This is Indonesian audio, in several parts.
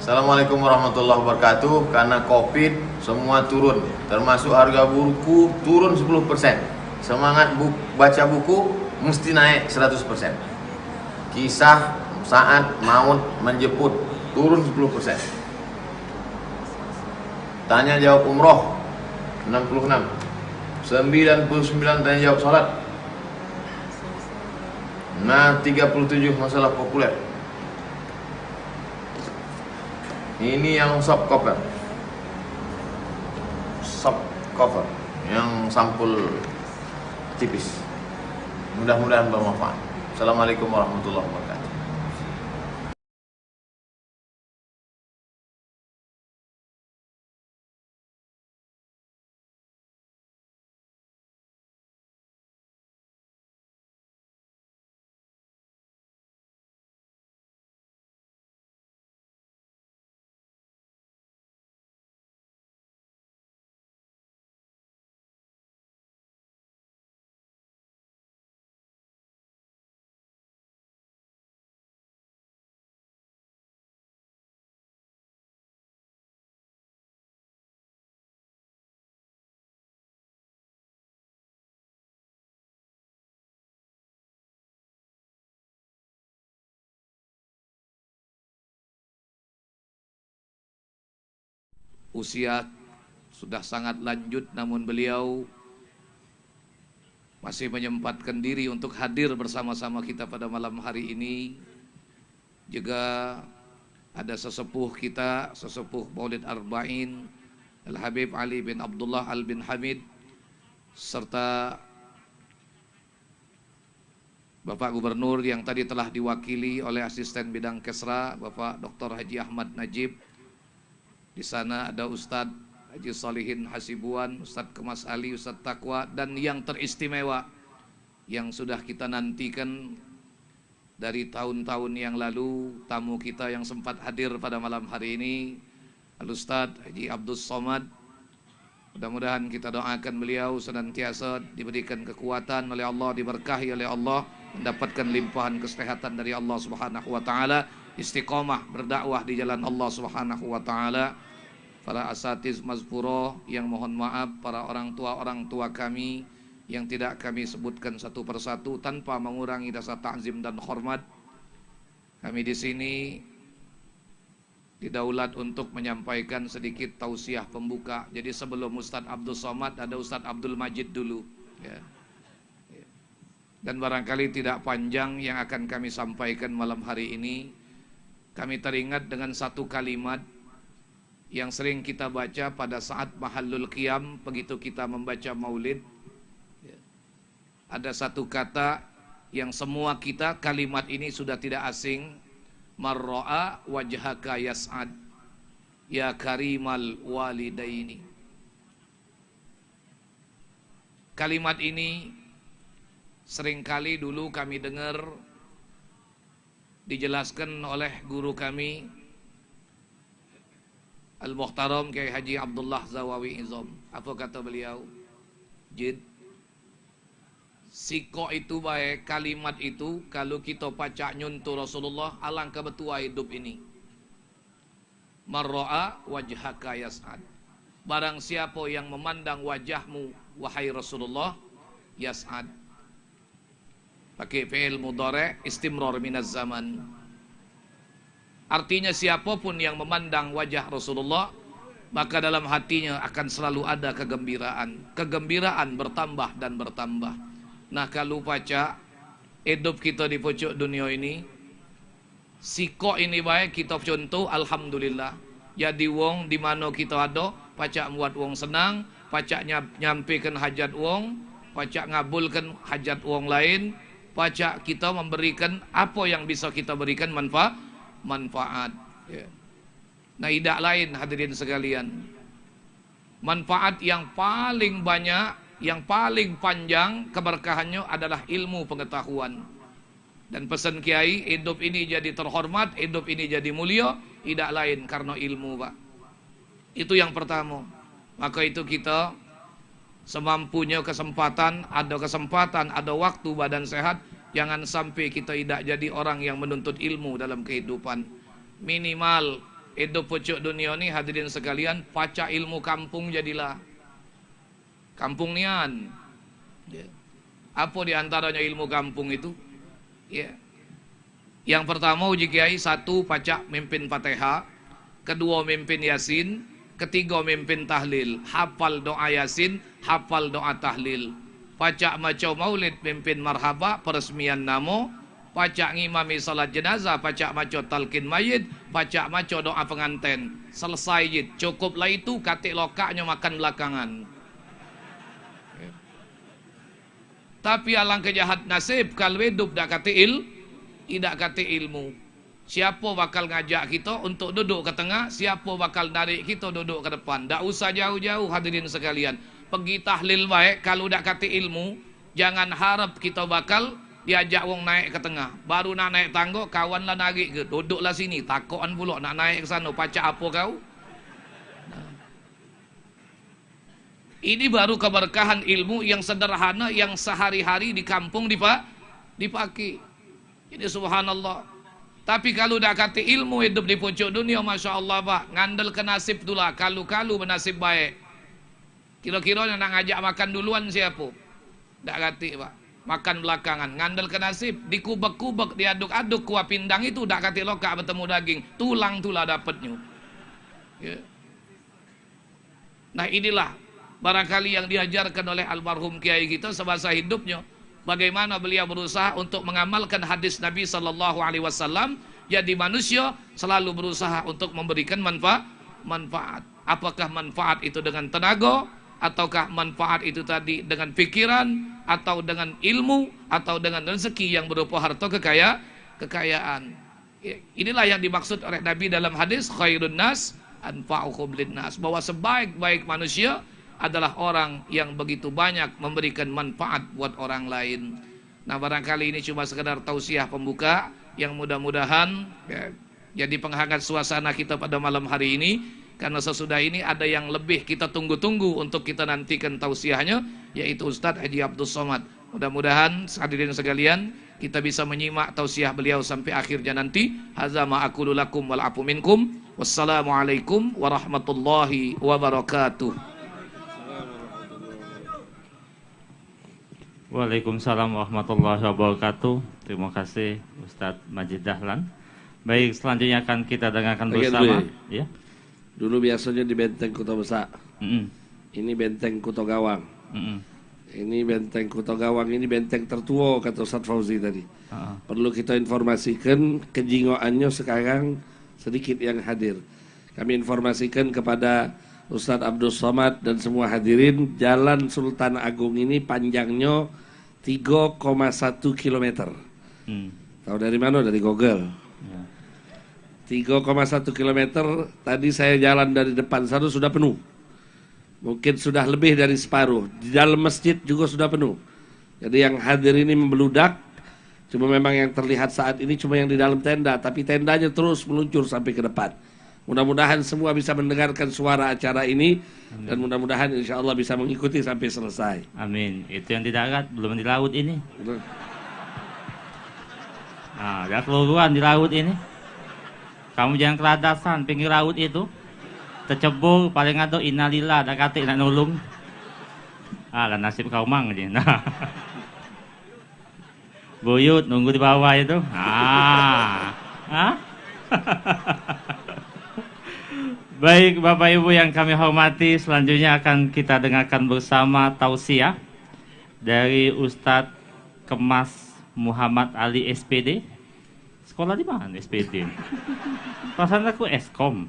Assalamualaikum warahmatullahi wabarakatuh. Karena Covid semua turun, termasuk harga buku turun 10%. Semangat baca buku mesti naik 100%. Kisah saat maut menjemput turun 10%. Tanya jawab umroh 66. 99 tanya jawab salat. Nah, 37 masalah populer. Ini yang soft cover, yang sampul tipis. Mudah-mudahan bermanfaat. Assalamualaikum warahmatullahi wabarakatuh. Usia sudah sangat lanjut, namun beliau masih menyempatkan diri untuk hadir bersama-sama kita pada malam hari ini. Juga ada sesepuh kita, sesepuh Maulid Arba'in, Al-Habib Ali bin Abdullah Al bin Hamid, serta Bapak Gubernur yang tadi telah diwakili oleh Asisten Bidang Kesra, Bapak Dr. Haji Ahmad Najib. Di sana ada Ustadz Haji Solihin Hasibuan, Ustadz Kemas Ali, Ustadz Taqwa, dan yang teristimewa yang sudah kita nantikan dari tahun-tahun yang lalu, tamu kita yang sempat hadir pada malam hari ini, Al-Ustadz Haji Abdus Somad. Mudah-mudahan kita doakan beliau senantiasa diberikan kekuatan oleh Allah, diberkahi oleh Allah, mendapatkan limpahan kesehatan dari Allah Subhanahu wa taala, istiqomah berdakwah di jalan Allah Subhanahu wa taala. Para asatiz mazfuroh yang mohon maaf, para orang tua kami yang tidak kami sebutkan satu persatu tanpa mengurangi rasa ta'zim dan hormat. Kami di sini didaulat untuk menyampaikan sedikit tausiah pembuka. Jadi sebelum Ustadz Abdul Somad ada Ustadz Abdul Majid dulu ya. Dan barangkali tidak panjang yang akan kami sampaikan malam hari ini. Kami teringat dengan satu kalimat yang sering kita baca pada saat mahallul qiyam, begitu kita membaca maulid. Ada satu kata yang semua kita, kalimat ini sudah tidak asing. Marro'a wajhaka yas'ad ya karimal walidaini. Kalimat ini seringkali dulu kami dengar dijelaskan oleh guru kami Al-Muhtaram Kiai Haji Abdullah Zawawi Izam. Apa kata beliau? Jid, siko itu baik, kalimat itu kalau kita pacak nyuntuh Rasulullah, alangkah betua hidup ini. Marro'a wajhaka yas'ad. Barang siapa yang memandang wajahmu wahai Rasulullah, yas'ad. Pakai fi'il mudhari' istimrar minaz zaman. Artinya siapapun yang memandang wajah Rasulullah, maka dalam hatinya akan selalu ada kegembiraan. Kegembiraan bertambah dan bertambah. Nah, kalau baca hidup kita di pojok dunia ini, siko ini baik kita contoh, alhamdulillah. Jadi wong di mana kita ada, pacak buat wong senang, pacak nyampaikan hajat wong, pacak ngabulkan hajat wong lain, pacak kita memberikan apa yang bisa kita berikan manfaat. Ya. Nah, tidak lain hadirin sekalian, manfaat yang paling banyak, yang paling panjang keberkahannya adalah ilmu pengetahuan. Dan pesan Kiai, hidup ini jadi terhormat, hidup ini jadi mulia, tidak lain karena ilmu, Pak. Itu yang pertama. Maka itu kita semampunya kesempatan, ada waktu, badan sehat, jangan sampai kita tidak jadi orang yang menuntut ilmu dalam kehidupan. Minimal hidup pucuk dunia ni hadirin sekalian, pacak ilmu kampung jadilah. Kampung nian. Ya. Apa di antaranya ilmu kampung itu? Ya. Yang pertama uji kiai, satu pacak mimpin Fatihah, kedua mimpin Yasin, ketiga mimpin tahlil, hafal doa Yasin, hafal doa tahlil. Pacak maco maulid mimpin marhaba, peresmian namo, pacak ngimami salat jenazah, pacak maco talqin mayit, pacak maco doa pengantin. Selesai jid, cukuplah itu, katik lokaknya makan belakangan. Ya. Tapi alangkah jahat nasib kalau hidup dak kati ilmu. Siapa bakal ngajak kita untuk duduk ke tengah, siapa bakal narik kita duduk ke depan. Tak usah jauh-jauh hadirin sekalian. Pergi tahlil baik, kalau dak kati ilmu, jangan harap kita bakal diajak wong naik ke tengah. Baru nak naik tangga, kawan lah narik ke, duduklah sini, takutan pula nak naik ke sana, pacak apa kau? Ini baru keberkahan ilmu yang sederhana, yang sehari-hari di kampung dipakai. Jadi subhanallah. Tapi kalau dah kata ilmu hidup di pucuk dunia, Masya Allah Pak, ngandel ke nasib itulah, kalu-kalu bernasib baik. Kira-kira nak ngajak makan duluan siapa? Tak kata Pak, makan belakangan, ngandel ke nasib, dikubek-kubek, diaduk-aduk kuah pindang itu, tak kata lokak bertemu daging, tulang itulah dapatnya. Ya. Nah inilah barangkali yang diajarkan oleh almarhum kiai kita semasa hidupnya. Bagaimana beliau berusaha untuk mengamalkan hadis Nabi SAW. Jadi manusia selalu berusaha untuk memberikan manfaat. Apakah manfaat itu dengan tenaga, ataukah manfaat itu tadi dengan pikiran, atau dengan ilmu, atau dengan rezeki yang berupa harta kekayaan. Inilah yang dimaksud oleh Nabi dalam hadis khairun nas anfa'uhum linnas, bahwa sebaik-baik manusia adalah orang yang begitu banyak memberikan manfaat buat orang lain. Nah barangkali ini cuma sekedar tausiah pembuka yang mudah-mudahan ya, jadi penghangat suasana kita pada malam hari ini. Karena sesudah ini ada yang lebih kita tunggu-tunggu untuk kita nantikan tausiahnya, yaitu Ustadz Haji Abdul Somad. Mudah-mudahan hadirin sekalian kita bisa menyimak tausiah beliau sampai akhirnya nanti. Hadza ma aqulu lakum wal afu minkum. Wassalamualaikum warahmatullahi wabarakatuh. Waalaikumsalam warahmatullahi wabarakatuh. Terima kasih Ustadz Majid Dahlan. Baik, selanjutnya akan kita dengarkan bersama. Ya. Dulu biasanya di Benteng Kuto Besak. Ini Benteng Kuto Gawang. Ini Benteng Kuto Gawang, ini benteng tertua kata Ustadz Fauzi tadi. Perlu kita informasikan kejingoannya sekarang sedikit yang hadir. Kami informasikan kepada Ustadz Abdul Somad dan semua hadirin, Jalan Sultan Agung ini panjangnya 3,1 km. Tahu dari mana? Dari Google. 3,1 km, tadi saya jalan dari depan sana sudah penuh. Mungkin sudah lebih dari separuh. Di dalam masjid juga sudah penuh. Jadi yang hadir ini membeludak. Cuma memang yang terlihat saat ini cuma yang di dalam tenda, tapi tendanya terus meluncur sampai ke depan. Mudah-mudahan semua bisa mendengarkan suara acara ini. Amin. Dan mudah-mudahan insya Allah bisa mengikuti sampai selesai. Amin. Itu yang di darat, belum di laut ini. Nah, udah keluaran di laut ini. Kamu jangan keladasan pinggir laut itu. Tercebur paling ada innalillah, dah kata nak nolong. Lah nasib kau mang je. Nah. Buyut nunggu di bawah itu. Baik Bapak Ibu yang kami hormati, selanjutnya akan kita dengarkan bersama tausiah dari Ustadz Kemas Muhammad Ali SPD. Sekolah di mana SPD? Perasaan aku Eskom.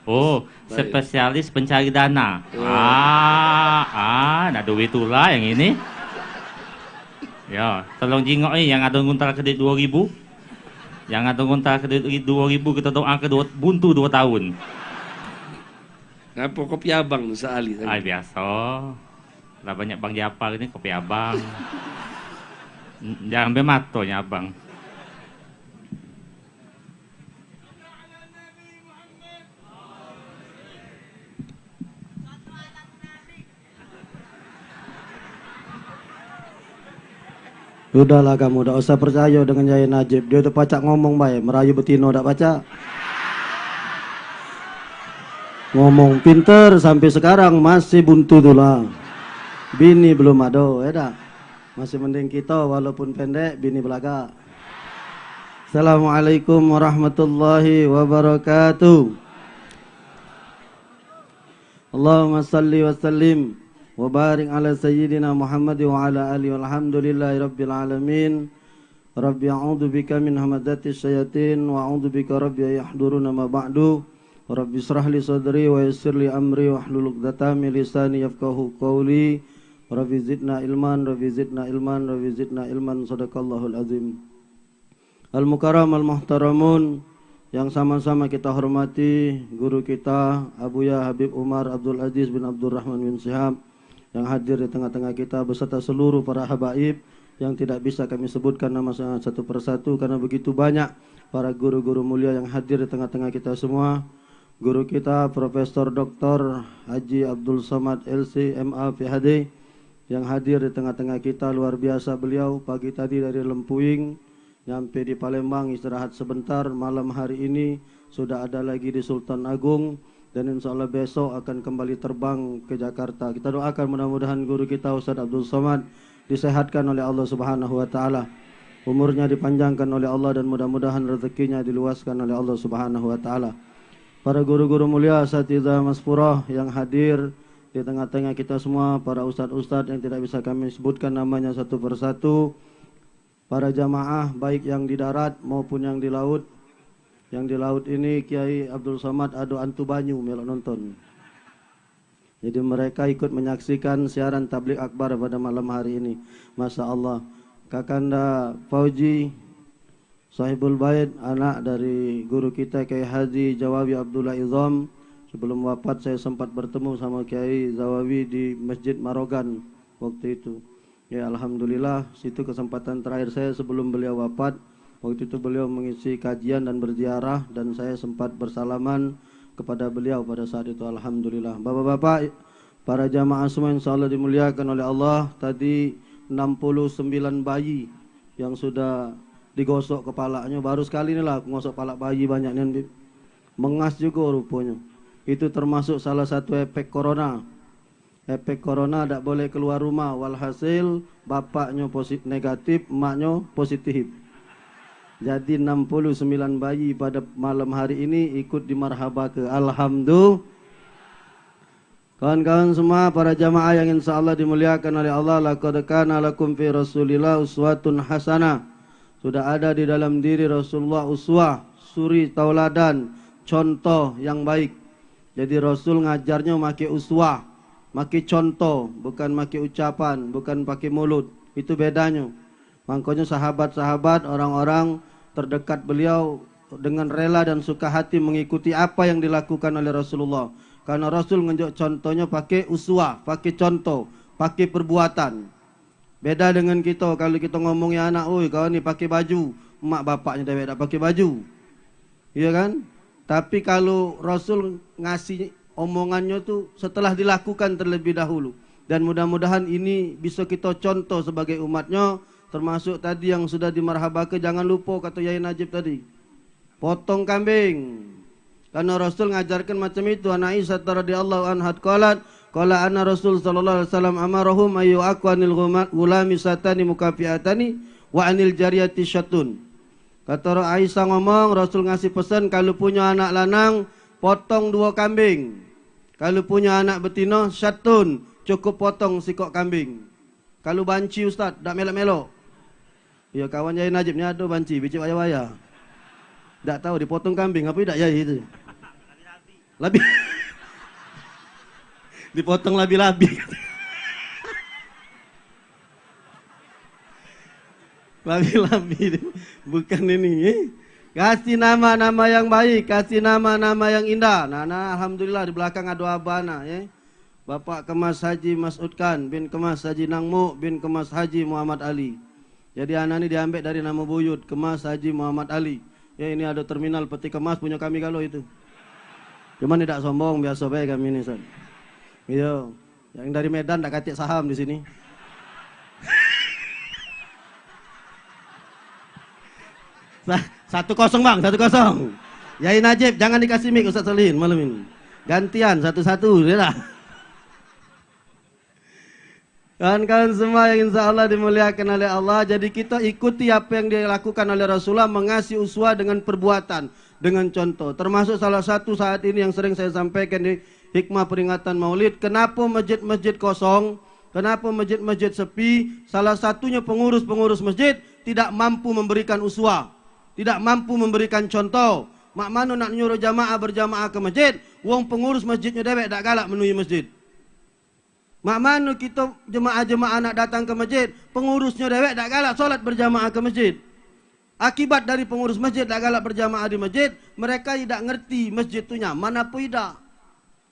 Oh, spesialis pencari dana. Nak duit itulah yang ini. Ya, tolong jingok yang ada nguntal kredit 2.000. Yang ada nguntal kredit 2.000 kita doa ke buntu 2 tahun. Ngapa kopi abang sekali? Biasa. Lah banyak Bang Japar ini kopi abang. Jangan bematonya abang. Udahlah kamu, tak usah percaya dengan Yai Najib. Dia tu pacak ngomong baik, merayu betino tak pacak. Ngomong pinter sampai sekarang masih buntu tulah. Bini belum ada, ya dah. Masih mending kita walaupun pendek, bini belaga. Assalamualaikum warahmatullahi wabarakatuh. Allahumma salli wa sallim wa barik ala sayyidina Muhammad wa ala alihi walhamdulillahi rabbil alamin. Rabbi a'udzu bika min hamadzati syayatin wa a'udzu bika rabbi yahduruna ma ba'du. Rabbi israh li sadri wa yassir li amri wa hlul 'uqdatam min lisani yafqahu qawli. Rabbi zidna ilman, Rabbi zidna ilman, Rabbi zidna ilman. Sadaqallahul azim. Al-Mukarram al-Muhtaramun, yang sama-sama kita hormati guru kita Abuya Habib Umar Abdul Aziz bin Abdul Rahman bin Syihab, yang hadir di tengah-tengah kita beserta seluruh para habaib yang tidak bisa kami sebutkan nama satu persatu karena begitu banyak para guru-guru mulia yang hadir di tengah-tengah kita semua. Guru kita Profesor Dr. Haji Abdul Somad LC MA PhD yang hadir di tengah-tengah kita, luar biasa beliau. Pagi tadi dari Lempuing nyampe di Palembang, istirahat sebentar. Malam hari ini sudah ada lagi di Sultan Agung, dan insya Allah besok akan kembali terbang ke Jakarta. Kita doakan mudah-mudahan guru kita Ustaz Abdul Somad disehatkan oleh Allah Subhanahu wa taala, umurnya dipanjangkan oleh Allah, dan mudah-mudahan rezekinya diluaskan oleh Allah Subhanahu wa taala. Para guru-guru mulia Asatidzah Maspurah yang hadir di tengah-tengah kita semua, para ustadz-ustadz yang tidak bisa kami sebutkan namanya satu persatu, para jamaah baik yang di darat maupun yang di laut. Yang di laut ini Kiai Abdul Somad ado antu banyu melok nonton. Jadi mereka ikut menyaksikan siaran tabligh akbar pada malam hari ini. Masya Allah. Kakanda Fauji Sahibul Bait, anak dari guru kita Kiai Haji Jawawi Abdullah Izam. Sebelum wafat saya sempat bertemu sama Kiai Zawawi di Masjid Marogan waktu itu. Ya alhamdulillah, situ kesempatan terakhir saya sebelum beliau wafat. Waktu itu beliau mengisi kajian dan berziarah, dan saya sempat bersalaman kepada beliau pada saat itu. Alhamdulillah. Bapak-bapak, para jamaah semua insyaallah dimuliakan oleh Allah. Tadi 69 bayi yang sudah digosok kepalanya. Baru sekali inilah ngosok kepala bayi banyak nih. Mengas juga rupanya. Itu termasuk salah satu efek corona. Efek corona tidak boleh keluar rumah. Walhasil bapaknya positif negatif, emaknya positif. Jadi 69 bayi pada malam hari ini ikut dimarhaba ke. Alhamdulillah. Kawan-kawan semua, para jamaah yang insyaallah dimuliakan oleh Allah, laqad kana lakum fi Rasulillah uswatun hasanah. Sudah ada di dalam diri Rasulullah uswah, suri tauladan, contoh yang baik. Jadi Rasul ngajarnya pakai uswah, pakai contoh, bukan pakai ucapan, bukan pakai mulut. Itu bedanya. Makanya sahabat-sahabat, orang-orang terdekat beliau dengan rela dan suka hati mengikuti apa yang dilakukan oleh Rasulullah. Karena Rasul nunjuk contohnya pakai uswah, pakai contoh, pakai perbuatan. Beda dengan kita, kalau kita ngomongnya anak, oi kau ni pakai baju, mak bapaknya dah tak pakai baju. Iya kan? Tapi kalau Rasul ngasih omongannya tuh setelah dilakukan terlebih dahulu. Dan mudah-mudahan ini bisa kita contoh sebagai umatnya. Termasuk tadi yang sudah dimarhabake, jangan lupa kata Yai Najib tadi, potong kambing. Karena Rasul ngajarkan macam itu. Ana Aisyah radhiyallahu anha qalat, qala anna Rasul sallallahu alaihi wasallam amarahum ayu aqwanil gulami satani mukafiatani wa anil jariyati syatun. Kata Aisyah ngomong, Rasul ngasih pesan kalau punya anak lanang potong 2 kambing. Kalau punya anak betina syatun, cukup potong sikok kambing. Kalau banci Ustaz, tak melok-melok. Ya kawan Yai Najib ni ada banci, bicik waya-waya. Tak tahu dipotong kambing apa tidak Yai itu. Labi. Dipotong labi-labi. Labi-labi, bukan ini. Kasih nama-nama yang baik, kasih nama-nama yang indah. Nah, alhamdulillah di belakang ada abana, ya. Bapak Kemas Haji Mas'ud Khan bin Kemas Haji Nangmu bin Kemas Haji Muhammad Ali. Jadi anak ini diambil dari nama buyut Kemas Haji Muhammad Ali. Ya ini ada terminal peti kemas punya kami kalau itu. Cuman tidak sombong, biasa baik kami ini, San. Iya, yang dari Medan tak katik saham di sini. 1-0 bang, 1-0. Yai Najib jangan dikasih mic Ustaz Solihin malam ini. Gantian satu-satu, ya lah. Kawan-kawan semua yang insya Allah dimuliakan oleh Allah. Jadi kita ikuti apa yang dilakukan oleh Rasulullah, mengasih uswah dengan perbuatan, dengan contoh. Termasuk salah satu saat ini yang sering saya sampaikan di hikmah peringatan Maulid. Kenapa masjid-masjid kosong? Kenapa masjid-masjid sepi? Salah satunya pengurus-pengurus masjid tidak mampu memberikan uswah, tidak mampu memberikan contoh. Mak mano nak nyuruh jamaah berjamaah ke masjid, wong pengurus masjidnya dewek tak galak menuju masjid. Mak mano kita jemaah-jemaah nak datang ke masjid, pengurusnya dewek tak galak solat berjamaah ke masjid. Akibat dari pengurus masjid tak galak berjamaah di masjid, mereka tidak ngerti masjid itu nyaman apa tidak.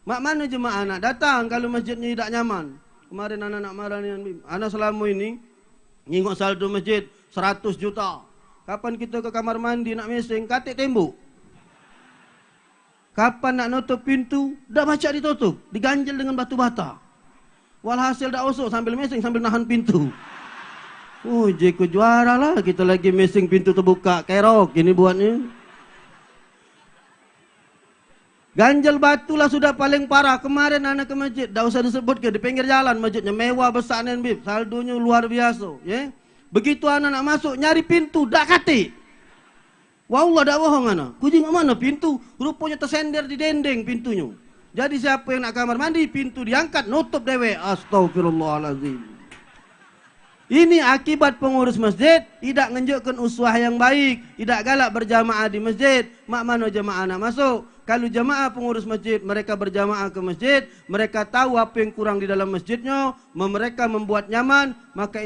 Mak mana jemaah nak datang kalau masjidnya tidak nyaman. Kemarin anak-anak marah ni, anak selama ini ngingok saldo masjid 100 juta. Kapan kita ke kamar mandi nak mesing, katik tembok. Kapan nak nutup pintu, dah baca ditutup, diganjel dengan batu bata. Walhasil dah osok sambil mesing, sambil nahan pintu. Oh, jeku juara lah, kita lagi mesing pintu terbuka, kerok ini buatnya. Ganjel batu lah sudah paling parah. Kemarin anak ke masjid, dah usah disebut ke, di pinggir jalan masjidnya, mewah besar nen bib, saldonya luar biasa. Ya? Begitu anak nak masuk, nyari pintu, dak kati. Wallah dak bohong anak. Kucing mana pintu? Rupanya tersender di dendeng pintunya. Jadi siapa yang nak kamar mandi, pintu diangkat, nutup dewe. Astagfirullahaladzim. Ini akibat pengurus masjid tidak menunjukkan uswah yang baik, tidak galak berjamaah di masjid. Mak mana jamaah nak masuk? Kalau jamaah pengurus masjid, mereka berjamaah ke masjid, mereka tahu apa yang kurang di dalam masjidnya, mereka membuat nyaman, maka